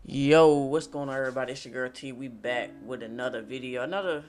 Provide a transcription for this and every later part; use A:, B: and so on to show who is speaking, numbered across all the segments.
A: Yo, what's going on, everybody? It's your girl T. We back with another video, another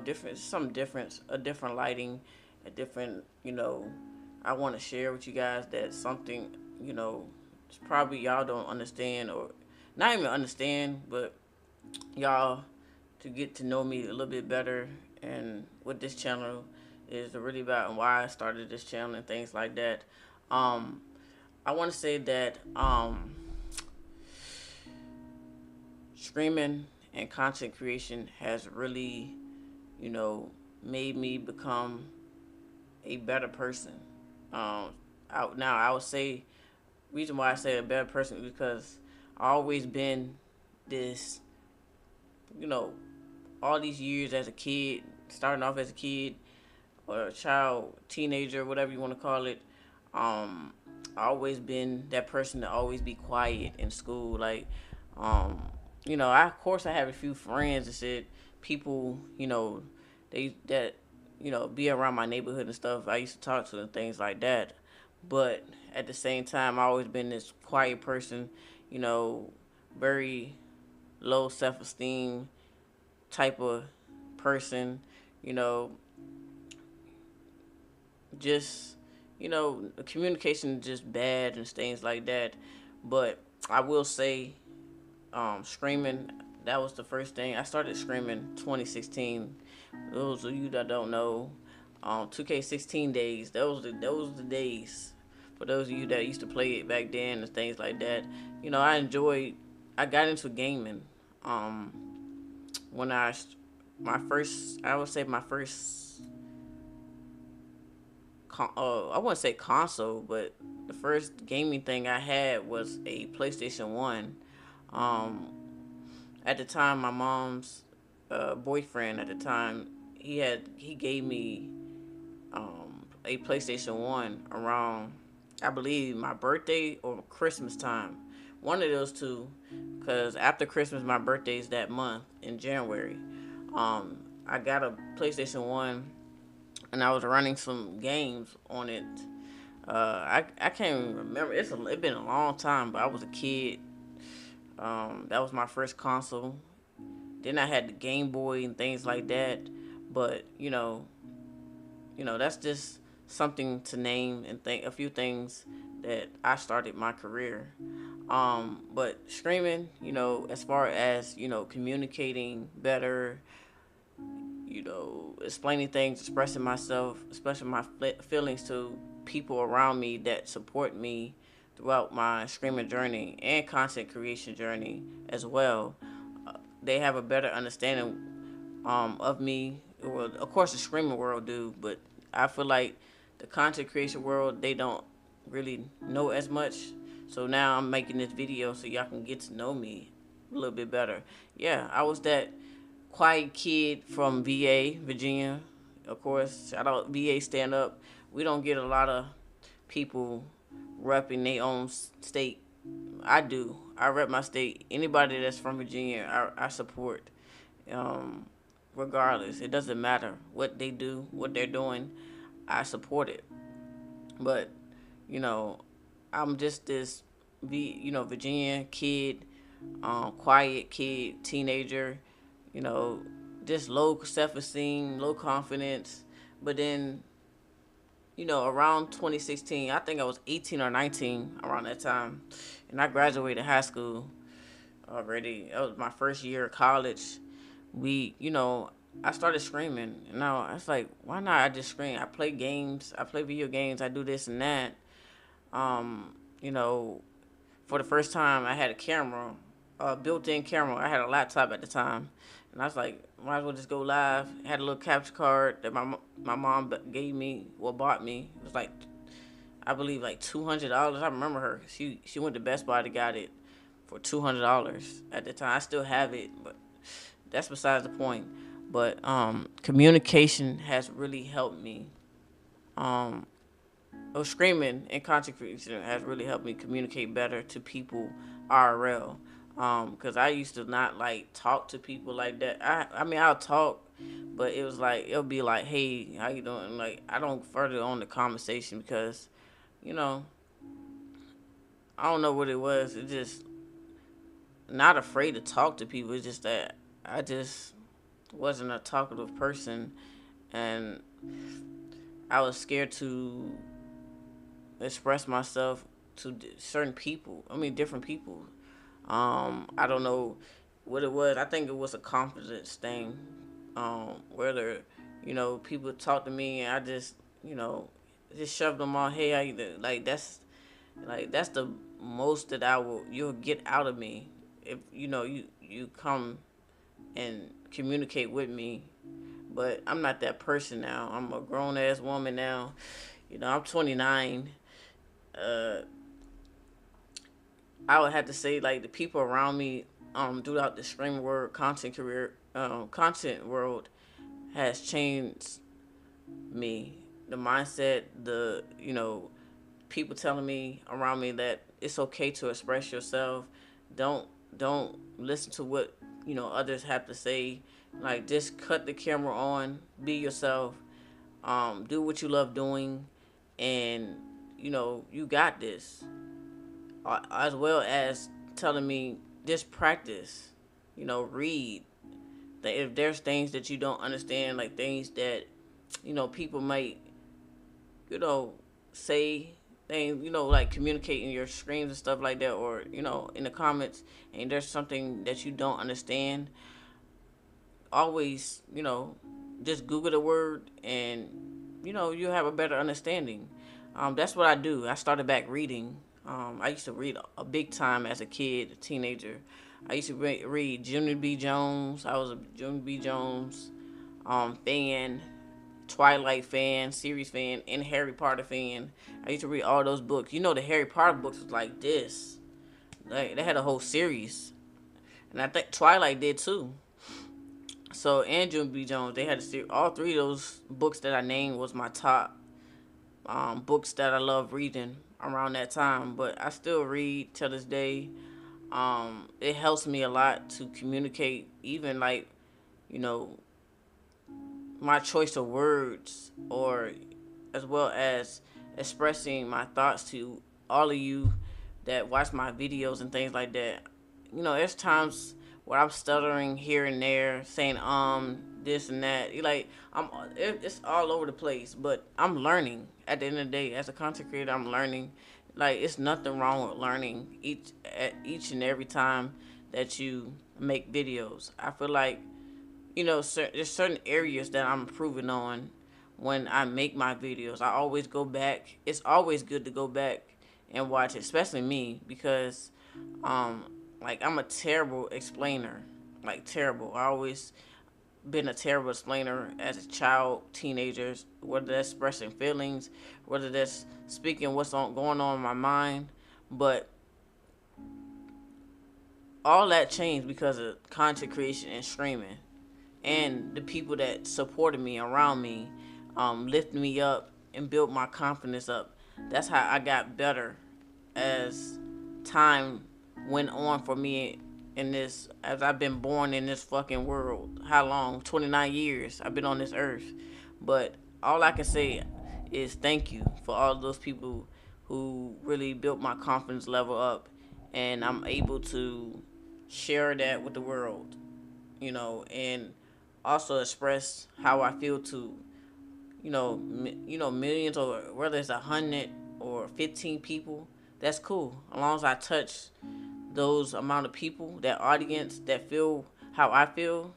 A: different, something different, a different lighting, a different I want to share with you guys that something it's probably y'all don't understand or not even understand, but y'all to get to know me a little bit better and what this channel is really about and why I started this channel and things like that. Um, I want to say that streaming and content creation has really, you know, made me become a better person. Um, now I would say reason why I say a better person is because I always been this, you know, all these years as a kid, starting off as a kid or a child, teenager, whatever you want to call it. Um, I always been that person to always be quiet in school. Like, um, of course I have a few friends that said people, they that be around my neighborhood and stuff. I used to talk to and things like that. But at the same time, I always been this quiet person, you know, very low self esteem type of person, you know, just communication is just bad and things like that. But I will say, screaming, that was the first thing I started screaming 2016. Those of you that don't know, 2K16 days, those the days for those of you that used to play it back then and things like that. I got into gaming um when my first, I would say my first I wouldn't say console, but the first gaming thing I had was a PlayStation 1. Um, at the time, my mom's boyfriend at the time, he gave me a PlayStation 1 around, I believe, my birthday or Christmas time. One of those two, because after Christmas, my birthday is that month in January. I got a PlayStation 1 and I was running some games on it. I can't even remember. It's been a long time, but I was a kid. That was my first console. Then I had the Game Boy and things like that. But that's just something to name and think a few things that I started my career. But streaming, as far as communicating better, explaining things, expressing myself, expressing my feelings to people around me that support me throughout my streaming journey and content creation journey as well. They have a better understanding of me. Well, of course, the streaming world do, but I feel like the content creation world, they don't really know as much. So now I'm making this video so y'all can get to know me a little bit better. Yeah, I was that quiet kid from VA, Virginia. Of course, shout out VA, stand up. We don't get a lot of people repping their own state. I do. I rep my state. Anybody that's from Virginia, I support. Um, Regardless, it doesn't matter what they do, what they're doing. I support it. But you know, I'm just this, Virginia kid, quiet kid, teenager, you know, just low self esteem, low confidence. But then, around 2016, I think I was 18 or 19 around that time, and I graduated high school already. That was my first year of college. I started screaming. And now I was like, why not? I just scream. I play games. I play video games. I do this and that. Um, you know, for the first time, I had a camera, a built-in camera. I had a laptop at the time, and I was like, might as well just go live. Had a little capture card that my mom gave me, well, bought me. It was like, I believe, like $200. I remember her. She went to Best Buy to got it for $200 at the time. I still have it, but that's besides the point. But communication has really helped me. Um, Screaming and content creation has really helped me communicate better to people IRL. Because I used to not like talk to people like that. I mean, I'll talk, but it was like it'll be like, "Hey, how you doing?" Like I don't further on the conversation because, you know, I don't know what it was. It just not afraid to talk to people. It's just that I just wasn't a talkative person, and I was scared to express myself to certain people. I mean, different people. I don't know what it was. I think it was a confidence thing. Whether people talk to me and I just just shove them on. Hey, how you doing? That's the most that you'll get out of me if you come and communicate with me. But I'm not that person now. I'm a grown ass woman now. I'm 29. Uh, I would have to say like the people around me throughout the streaming world, content world has changed me. The mindset, the people telling me around me that it's okay to express yourself. Don't don't listen to what others have to say. Like just cut the camera on, be yourself, do what you love doing, and you got this. As well as telling me just practice, read. That if there's things that you don't understand, like things that people might say things, like communicate in your streams and stuff like that, or in the comments, and there's something that you don't understand, always just Google the word, and you have a better understanding. That's what I do. I started back reading. I used to read a big time as a kid, a teenager. I used to read Jimmy B. Jones. I was a Jimmy B. Jones fan, Twilight fan, series fan, and Harry Potter fan. I used to read all those books. The Harry Potter books was like this. They had a whole series, and I think Twilight did too. So and Jimmy B. Jones, they had a series. All three of those books that I named was my top books that I love reading around that time. But I still read till this day. It helps me a lot to communicate, even like you know my choice of words, or as well as expressing my thoughts to all of you that watch my videos and things like that. There's times where I'm stuttering here and there, saying this and that. It's all over the place, but I'm learning. At the end of the day, as a content creator, I'm learning. Like it's nothing wrong with learning each and every time that you make videos. I feel like there's certain areas that I'm improving on when I make my videos. I always go back. It's always good to go back and watch it, especially me, because um, like I'm a terrible explainer, like terrible. I always been a terrible explainer as a child, teenagers, whether that's expressing feelings, whether that's speaking what's going on in my mind, but all that changed because of content creation and streaming, and the people that supported me around me, lifted me up and built my confidence up. That's how I got better as time went on for me in this, as I've been born in this fucking world. How long? 29 years I've been on this earth. But all I can say is thank you for all those people who really built my confidence level up, and I'm able to share that with the world, and also express how I feel to millions, or whether it's 100 or 15 people. That's cool, as long as I touch those amount of people, that audience that feel how I feel.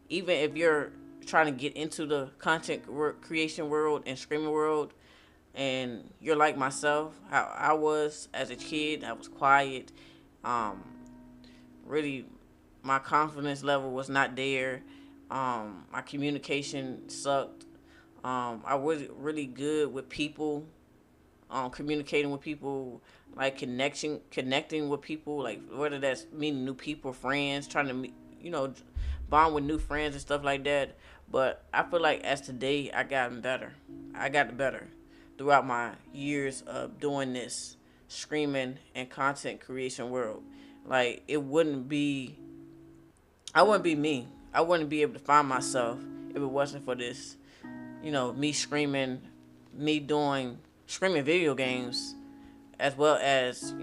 A: Even if you're trying to get into the content creation world and streaming world, and you're like myself, how I was as a kid, I was quiet. Um, Really, my confidence level was not there. My communication sucked. I wasn't really good with people, communicating with people, like connecting with people, like whether that's meeting new people, friends, trying to meet, bond with new friends and stuff like that. But I feel like as today, I gotten better. I got better throughout my years of doing this streaming and content creation world. Like I wouldn't be me. I wouldn't be able to find myself if it wasn't for this. Me screaming, me doing screaming video games, as well as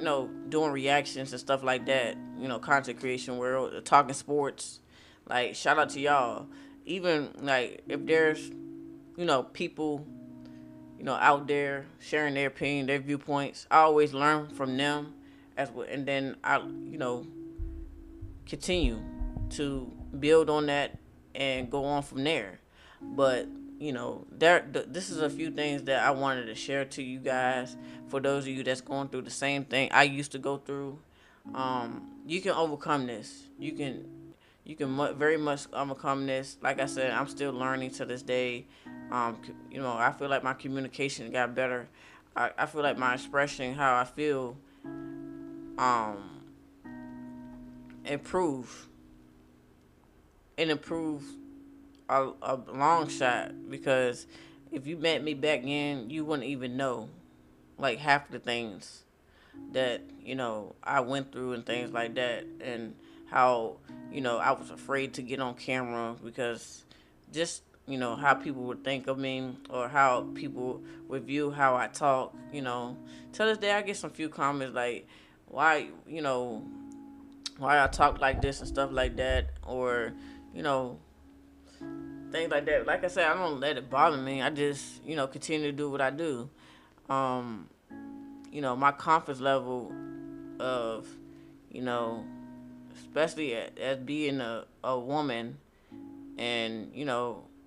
A: doing reactions and stuff like that. content creation world, talking sports. Like, shout out to y'all. Even like if there's people out there sharing their opinion, their viewpoints, I always learn from them as well, and then I continue to build on that and go on from there. But this is a few things that I wanted to share to you guys. For those of you that's going through the same thing I used to go through, you can overcome this. You can very much overcome this. Like I said, I'm still learning to this day. I feel like my communication got better. I feel like my expression, how I feel, um, improve and improve a long shot. Because if you met me back then, you wouldn't even know like half the things that I went through and things like that, and how I was afraid to get on camera because just how people would think of me, or how people would view how I talk. To this day I get some few comments like, why why I talk like this and stuff like that, or you know things like that. Like I said, I don't let it bother me. I just continue to do what I do. um my confidence level of you know especially as being a woman, and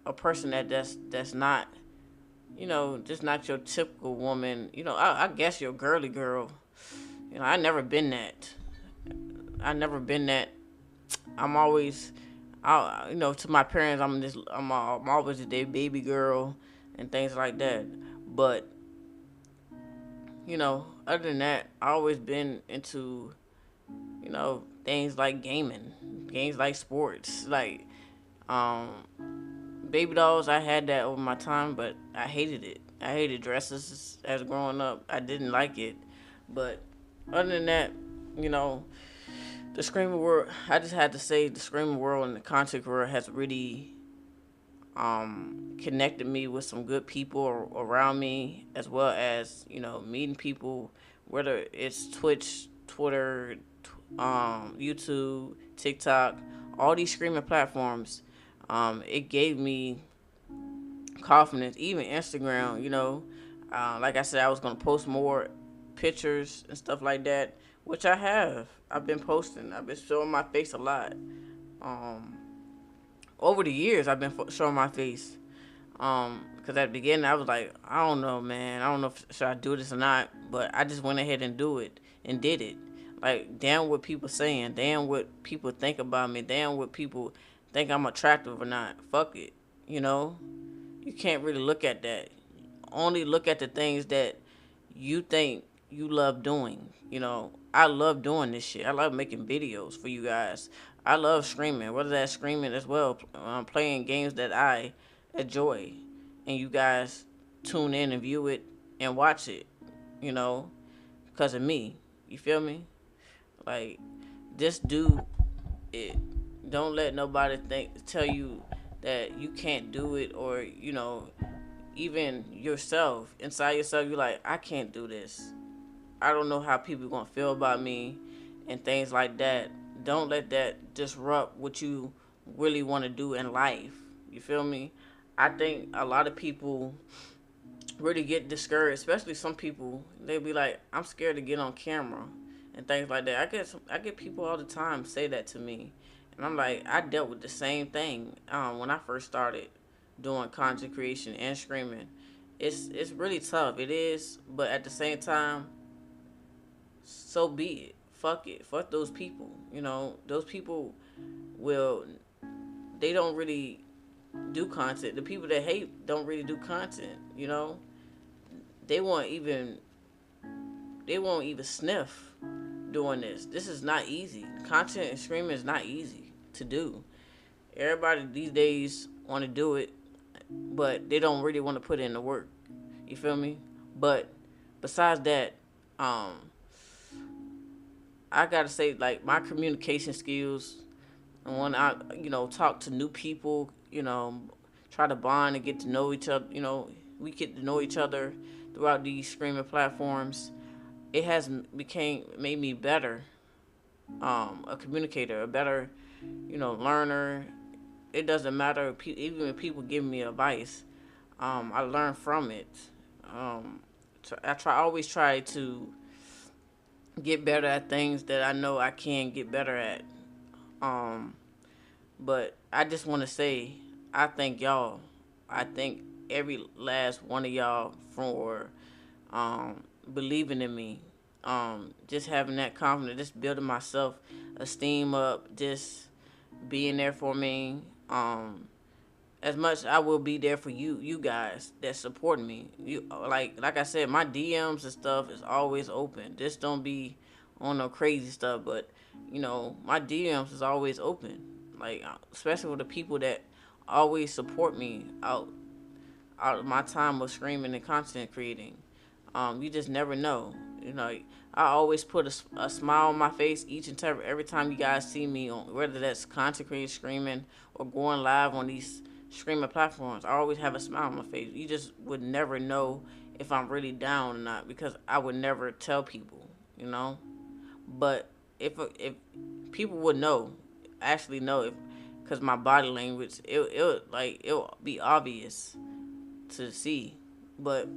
A: a person that's not just not your typical woman. I guess you're a girly girl. I never been that. I never been that. I'm always, to my parents, I'm always their baby girl and things like that. But other than that, I always been into things like gaming, games like sports, like um baby dolls. I had that over my time, but I hated it. I hated dresses as growing up. I didn't like it. But other than that, you know, the screaming world. I just had to say the screaming world and the content world has really connected me with some good people around me, as well as meeting people, whether it's Twitch, Twitter, YouTube, TikTok, all these streaming platforms. It gave me confidence. Even Instagram, like I said, I was gonna post more pictures and stuff like that, which I have. I've been posting. I've been showing my face a lot. Um, Over the years, I've been showing my face. Because at the beginning, I was like, I don't know, man. I don't know if should I do this or not. But I just went ahead and do it and did it. Like, damn what people saying. Damn what people think about me. Damn what people think I'm attractive or not. Fuck it. You know? You can't really look at that. Only look at the things that you think you love doing. I love doing this shit. I love making videos for you guys. I love screaming. Whether that's screaming as well, playing games that I enjoy, and you guys tune in and view it and watch it. You know, because of me. You feel me? Like, just do it. Don't let nobody tell you that you can't do it, or even yourself, inside yourself, you're like, I can't do this. I don't know how people are gonna feel about me and things like that. Don't let that disrupt what you really want to do in life. You feel me? I think a lot of people really get discouraged, especially some people. They be like, I'm scared to get on camera and things like that. I get people all the time say that to me, and I'm like, I dealt with the same thing when I first started doing content creation and streaming. It's really tough. It is, but at the same time, so be it. Fuck it. Fuck those people. Those people will. They don't really do content. The people that hate don't really do content. They won't even. They won't even sniff doing this. This is not easy. Content and streaming is not easy to do. Everybody these days want to do it, but they don't really want to put in the work. You feel me? But besides that, I gotta say, like, my communication skills, and when I talk to new people, try to bond and get to know each other. We get to know each other throughout these streaming platforms. It has made me better a communicator, a better, learner. It doesn't matter, even if people give me advice, I learn from it. Um, always try to get better at things that I know I can get better at. Um, but I just want to say, I thank y'all. I thank every last one of y'all for believing in me. Just having that confidence, just building my self esteem up, just being there for me. As much I will be there for you guys that support me. You like I said, my DMs and stuff is always open. Just don't be on no crazy stuff, but my DMs is always open. Like especially with the people that always support me out of my time of screaming and content creating. You just never know. I always put a smile on my face each and every time you guys see me on, whether that's content creating, screaming, or going live on these streaming platforms. I always have a smile on my face. You just would never know if I'm really down or not because I would never tell people, you know. But if people would know, actually know, if because my body language, it'll be obvious to see. But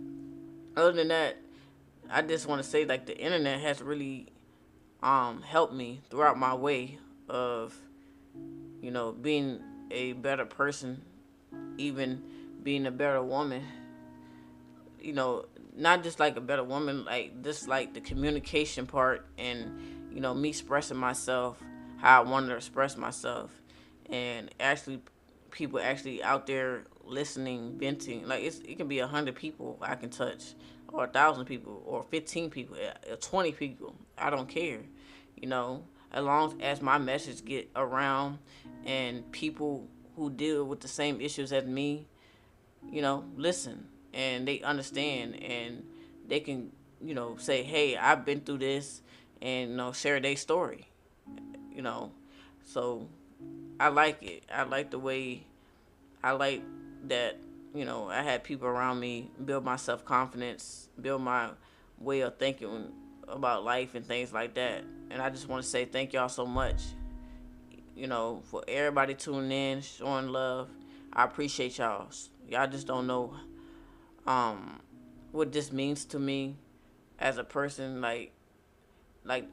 A: other than that, I just want to say like the internet has really helped me throughout my way of being a better person, even being a better woman. Not just like a better woman, like just like the communication part, and me expressing myself how I want to express myself, and actually people actually out there listening, venting. Like it can be 100 people I can touch, or 1,000 people, or 15 people, or 20 people. I don't care, you know, as long as my message get around, and people who deal with the same issues as me, listen, and they understand, and they can, say, hey, I've been through this, and share their story, you know. So I like it. I like the way I like that, I had people around me build my self confidence, build my way of thinking about life and things like that. And I just want to say thank y'all so much, for everybody tuning in, showing love. I appreciate y'all. Y'all just don't know what this means to me as a person. Like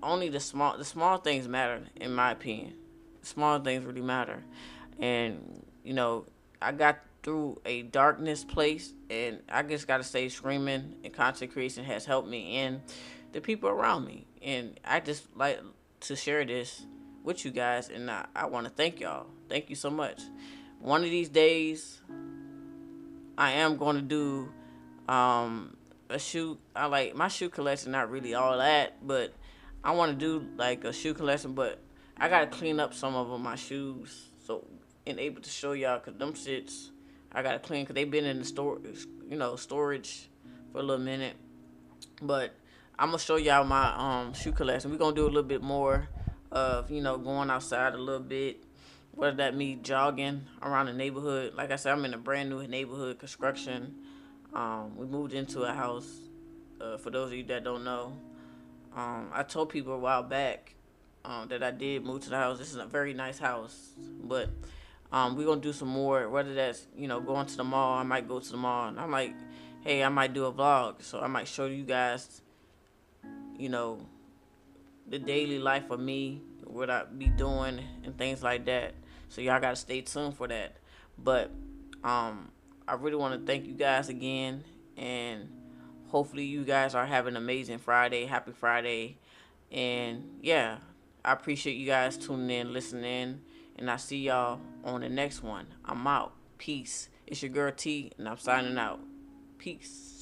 A: only the small things matter in my opinion. Small things really matter. And I got through a darkness place, and I just gotta say screaming and content creation has helped me and the people around me. And I just like to share this with you guys, and I want to thank y'all. Thank you so much. One of these days I am going to do a shoe. I like my shoe collection, not really all that, but I want to do like a shoe collection. But I gotta clean up some of my shoes, so and able to show y'all, cause them shits I gotta clean, cause they been in the storage for a little minute. But I'm gonna show y'all my shoe collection. We're gonna do a little bit more of going outside a little bit. Whether that me jogging around the neighborhood. Like I said, I'm in a brand new neighborhood construction. We moved into a house. For those of you that don't know, I told people a while back that I did move to the house. This is a very nice house, but we're gonna do some more. Whether that's going to the mall, I might go to the mall, and I'm like, hey, I might do a vlog, so I might show you guys, you know, the daily life of me, what I be doing, and things like that. So y'all gotta stay tuned for that. But I really want to thank you guys again, and hopefully you guys are having an amazing Friday. Happy Friday, and yeah, I appreciate you guys tuning in, listening, and I see y'all on the next one. I'm out. Peace. It's your girl T, and I'm signing out. Peace.